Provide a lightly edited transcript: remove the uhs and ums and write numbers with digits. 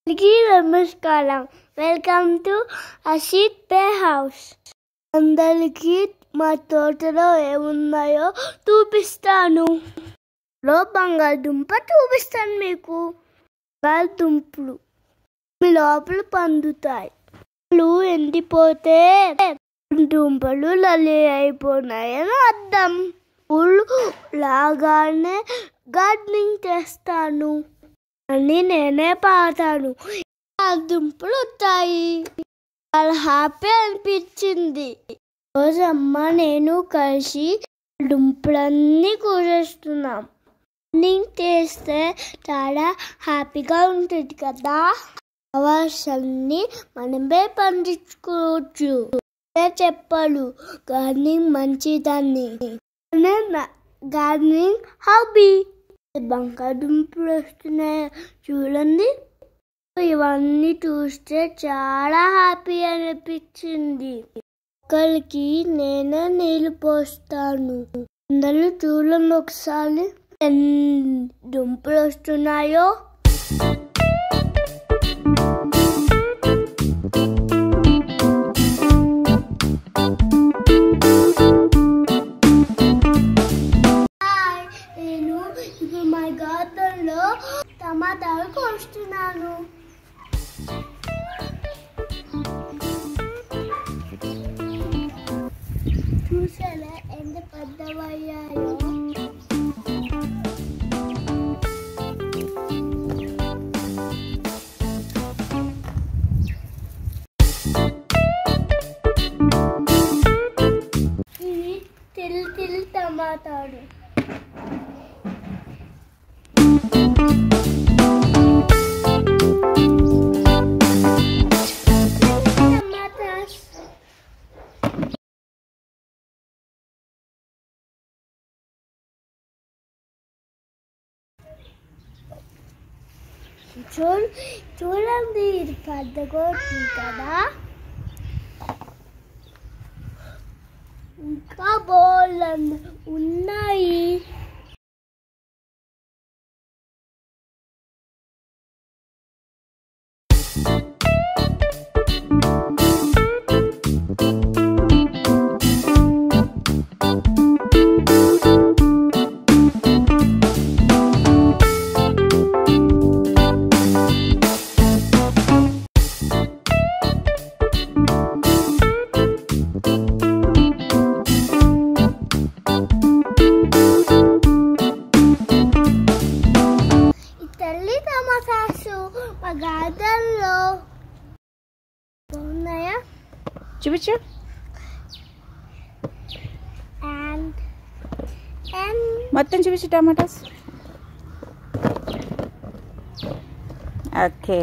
నమస్కారం. Welcome to Ashit పే house. అందరికీ మా తోటలో ఏమున్నాయో చూపిస్తాను. బంగాళదుంప చూపిస్తాను. మీకు బంగాళదుంపలు మీ లోపల పండుతాయి. ఎండిపోతే దుంపలు లలి అయిపోయినాయని అర్థం. పూలు లాగానే గార్డెనింగ్ చేస్తాను అని నేనే పాతాను. దుంపలు వచ్చాయి. చాలా హ్యాపీ అనిపించింది. రోజు అమ్మ నేను కలిసి దుంపలన్నీ కూరేస్తున్నాం. గార్డెనింగ్ చేస్తే చాలా హ్యాపీగా ఉంటుంది కదా. అవన్నీ మనమే పండించుకోవచ్చు. చెప్పాలి గార్డెనింగ్ మంచిదాన్ని. Gardening hobby. బంగాళదుంపలు వస్తున్నాయి చూడండి. ఇవన్నీ చూస్తే చాలా హ్యాపీ అనిపించింది. మొక్కలకి నేనే నీళ్ళు పోస్తాను. అందరూ చూడండి ఒకసారి ఎన్ని దుంపలు వస్తున్నాయో. నేను ఇప్పుడు మా గార్డెన్లో టమాటాలు కోస్తున్నాను. చూసారా ఎంత పెద్దవయ్యాయో. ఇవి తెల్ల టమాటాలు. చూడండి ఇది పెద్దగా కదా. ఇంకా బోల్డ్ ఉన్నాయి. మా గార్డెన్లో ఉన్నాయా చూపించు. మొత్తం చూపించు టమాటాస్. ఓకే.